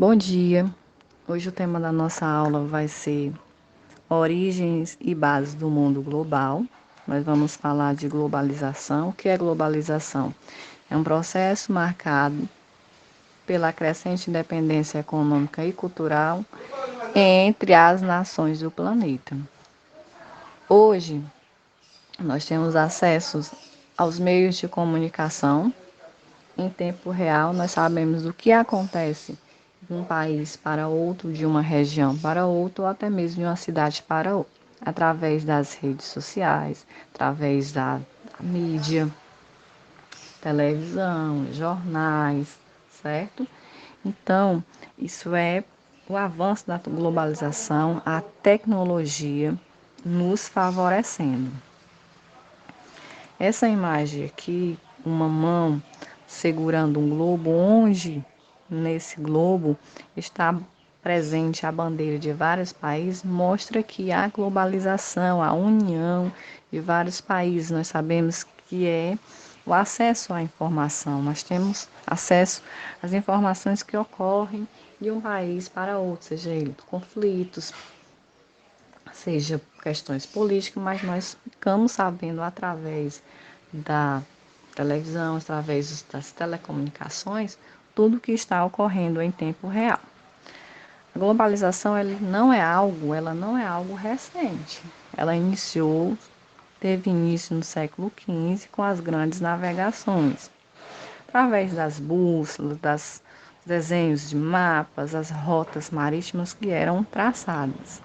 Bom dia! Hoje o tema da nossa aula vai ser Origens e Bases do Mundo Global. Nós vamos falar de globalização. O que é globalização? É um processo marcado pela crescente independência econômica e cultural entre as nações do planeta. Hoje, nós temos acesso aos meios de comunicação em tempo real. Nós sabemos o que acontece de um país para outro, de uma região para outra, ou até mesmo de uma cidade para outra, através das redes sociais, através da mídia, televisão, jornais, certo? Então, isso é o avanço da globalização, a tecnologia nos favorecendo. Essa imagem aqui, uma mão segurando um globo, onde nesse globo está presente a bandeira de vários países, mostra que a globalização, a união de vários países, nós sabemos que é o acesso à informação. Nós temos acesso às informações que ocorrem de um país para outro, seja ele conflitos, seja questões políticas, mas nós ficamos sabendo através da televisão, através das telecomunicações, tudo que está ocorrendo em tempo real. A globalização ela não é algo recente. Ela teve início no século XV com as grandes navegações, através das bússolas, dos desenhos de mapas, as rotas marítimas que eram traçadas.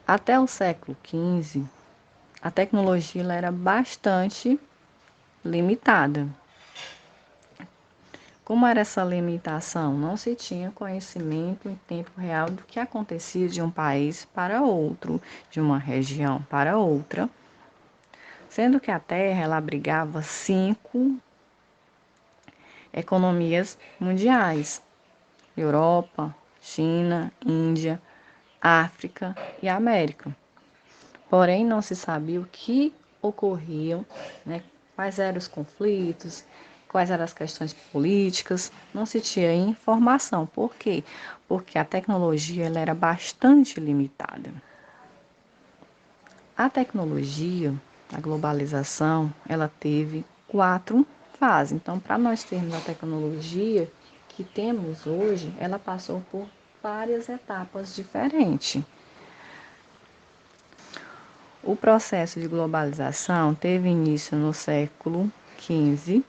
Até o século XV, a tecnologia era bastante limitada. Como era essa limitação? Não se tinha conhecimento em tempo real do que acontecia de um país para outro, de uma região para outra, sendo que a Terra ela abrigava 5 economias mundiais: Europa, China, Índia, África e América. Porém, não se sabia o que ocorriam, né? Quais eram os conflitos, quais eram as questões políticas, não se tinha informação. Por quê? Porque a tecnologia ela era bastante limitada. A tecnologia, a globalização, ela teve 4 fases. Então, para nós termos a tecnologia que temos hoje, ela passou por várias etapas diferentes. O processo de globalização teve início no século XV,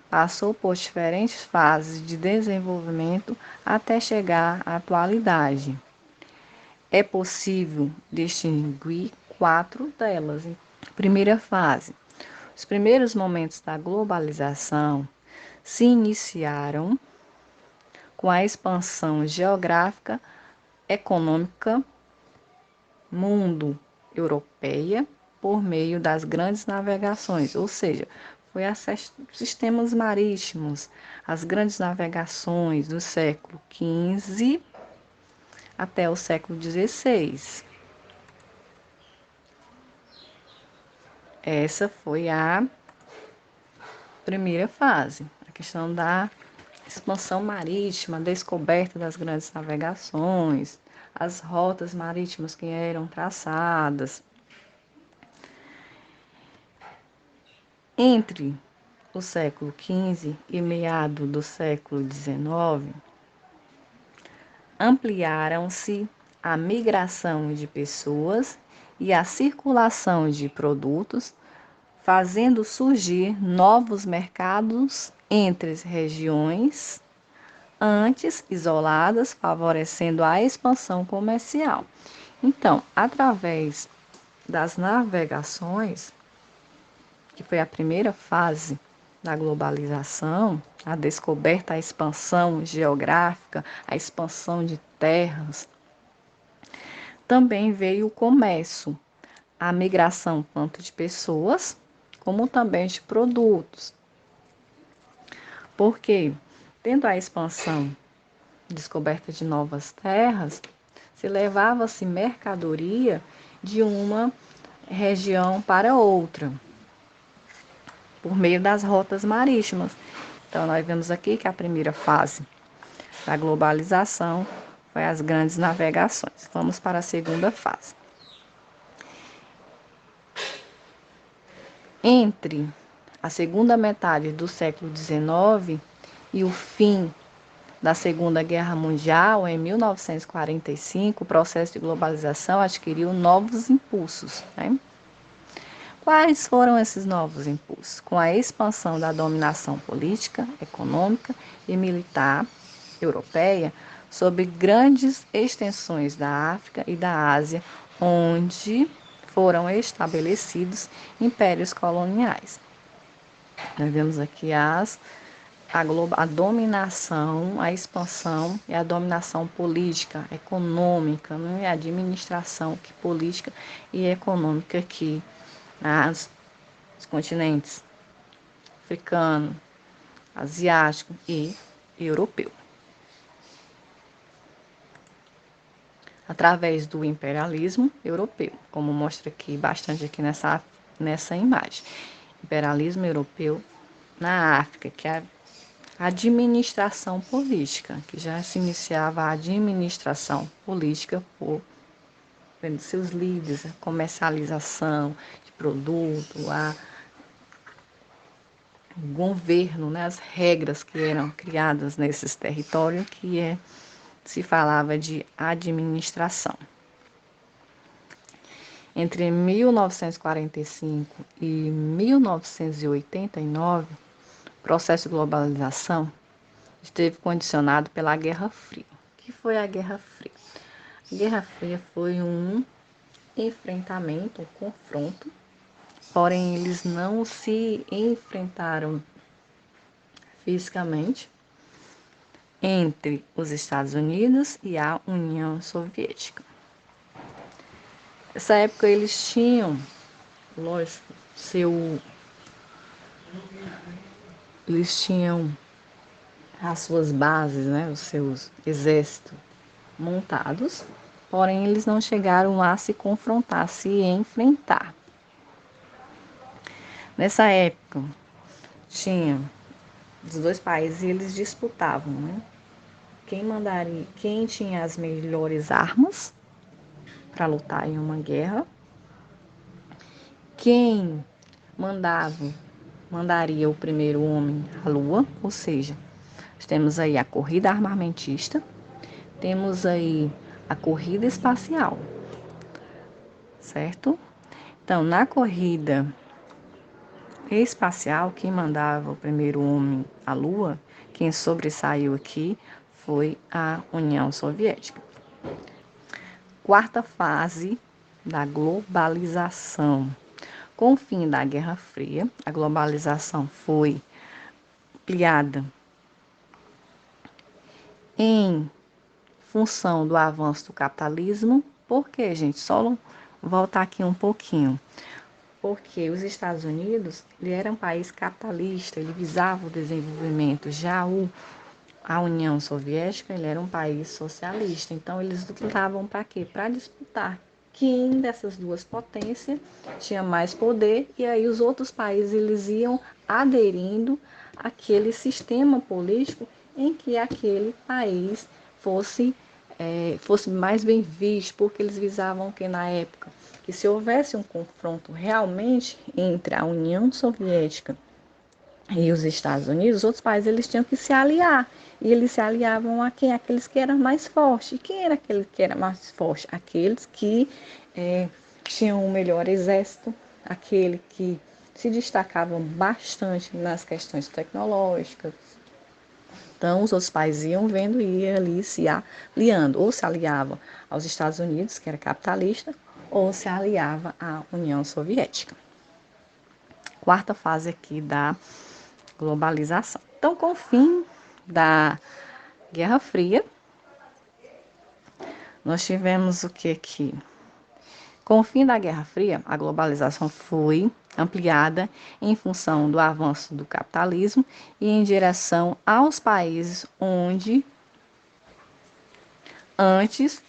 passou por diferentes fases de desenvolvimento até chegar à atualidade. É possível distinguir 4 delas. Primeira fase. Os primeiros momentos da globalização se iniciaram com a expansão geográfica, econômica, mundo europeia por meio das grandes navegações, ou seja, foi acesso aos sistemas marítimos, as grandes navegações do século XV até o século XVI. Essa foi a primeira fase, a questão da expansão marítima, a descoberta das grandes navegações, as rotas marítimas que eram traçadas. Entre o século XV e meado do século XIX, ampliaram-se a migração de pessoas e a circulação de produtos, fazendo surgir novos mercados entre as regiões antes isoladas, favorecendo a expansão comercial. Então, através das navegações, que foi a primeira fase da globalização, a descoberta, a expansão geográfica, a expansão de terras, também veio o comércio, a migração tanto de pessoas como também de produtos. Porque, tendo a expansão, descoberta de novas terras, se levava-se mercadoria de uma região para outra, por meio das rotas marítimas. Então, nós vemos aqui que a primeira fase da globalização foi as grandes navegações. Vamos para a segunda fase. Entre a segunda metade do século XIX e o fim da Segunda Guerra Mundial, em 1945, o processo de globalização adquiriu novos impulsos, né? Quais foram esses novos impulsos? Com a expansão da dominação política, econômica e militar europeia sobre grandes extensões da África e da Ásia, onde foram estabelecidos impérios coloniais. Nós vemos aqui a dominação, a expansão e a dominação política, econômica, né? A administração política e econômica aqui nos continentes africano, asiático e europeu. Através do imperialismo europeu, como mostra aqui bastante aqui nessa imagem. Imperialismo europeu na África, que é a administração política, que já se iniciava a administração política por seus líderes, a comercialização de produto, o governo, né, as regras que eram criadas nesses territórios, se falava de administração. Entre 1945 e 1989, o processo de globalização esteve condicionado pela Guerra Fria. O que foi a Guerra Fria? A Guerra Fria foi um enfrentamento, um confronto, porém eles não se enfrentaram fisicamente, entre os Estados Unidos e a União Soviética. Nessa época eles tinham, lógico, eles tinham as suas bases, né, os seus exércitos montados, porém eles não chegaram a se confrontar, se enfrentar. Nessa época, os dois países, eles disputavam, né? Quem tinha as melhores armas para lutar em uma guerra, quem mandaria o primeiro homem à Lua, ou seja, temos aí a corrida armamentista, temos aí a corrida espacial, certo? Então, na corrida espacial, quem mandava o primeiro homem à Lua, quem sobressaiu aqui foi a União Soviética. Quarta fase da globalização. Com o fim da Guerra Fria, a globalização foi ampliada em função do avanço do capitalismo. Por quê, gente? Só voltar aqui um pouquinho. Porque os Estados Unidos, ele era um país capitalista, ele visava o desenvolvimento. Já a União Soviética, ele era um país socialista. Então, eles lutavam para quê? Para disputar quem dessas duas potências tinha mais poder, e aí os outros países eles iam aderindo àquele sistema político em que aquele país fosse mais bem visto, porque eles visavam que na época, que se houvesse um confronto realmente entre a União Soviética e os Estados Unidos, os outros países eles tinham que se aliar. E eles se aliavam a quem? Aqueles que eram mais fortes. E quem era aquele que era mais forte? Aqueles que tinham o melhor exército, aquele que se destacavam bastante nas questões tecnológicas. Então, os outros países iam vendo e iam ali se aliando. Ou se aliavam aos Estados Unidos, que era capitalista, ou se aliava à União Soviética. Quarta fase aqui da globalização. Então, com o fim da Guerra Fria, nós tivemos o que aqui? Com o fim da Guerra Fria, a globalização foi ampliada em função do avanço do capitalismo e em direção aos países onde antes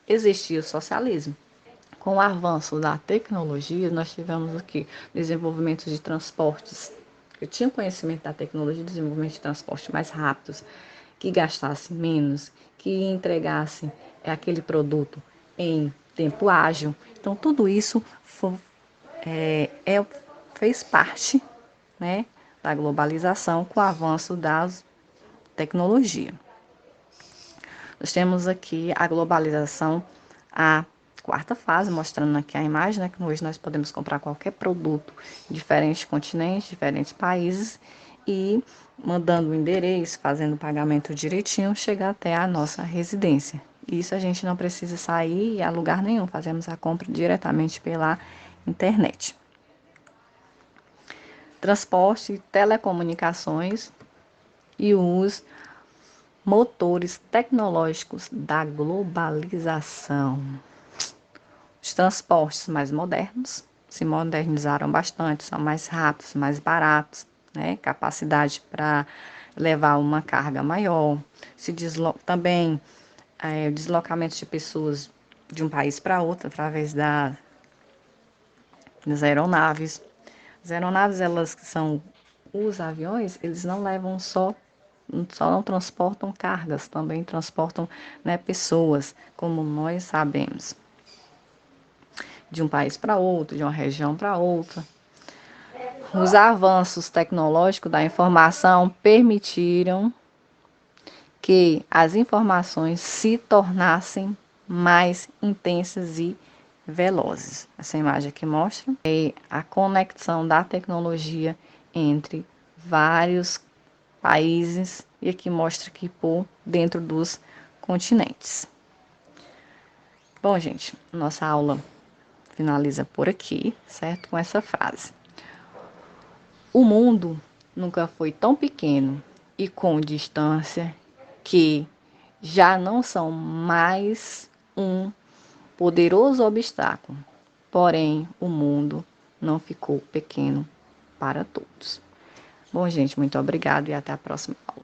existia o socialismo. Com o avanço da tecnologia, nós tivemos o quê? Desenvolvimento de transportes. Eu tinha conhecimento da tecnologia, desenvolvimento de transportes mais rápidos, que gastasse menos, que entregasse aquele produto em tempo ágil. Então, tudo isso fez parte, né, da globalização com o avanço da tecnologia. Nós temos aqui a globalização, a quarta fase, mostrando aqui a imagem, né, que hoje nós podemos comprar qualquer produto em diferentes continentes, diferentes países e mandando o endereço, fazendo o pagamento direitinho, chegar até a nossa residência. Isso a gente não precisa sair a lugar nenhum, fazemos a compra diretamente pela internet. Transporte, telecomunicações e os motores tecnológicos da globalização. Os transportes mais modernos se modernizaram bastante, são mais rápidos, mais baratos, né? Capacidade para levar uma carga maior. Também o deslocamento de pessoas de um país para outro através das aeronaves. As aeronaves, elas são os aviões, eles não levam só não transportam cargas, também transportam, né, pessoas, como nós sabemos, de um país para outro, de uma região para outra. Os avanços tecnológicos da informação permitiram que as informações se tornassem mais intensas e velozes. Essa imagem aqui mostra a conexão da tecnologia entre vários países e aqui mostra que por dentro dos continentes. Bom, gente, nossa aula finaliza por aqui, certo? Com essa frase. O mundo nunca foi tão pequeno e com distância que já não são mais um poderoso obstáculo. Porém, o mundo não ficou pequeno para todos. Bom, gente, muito obrigado e até a próxima aula.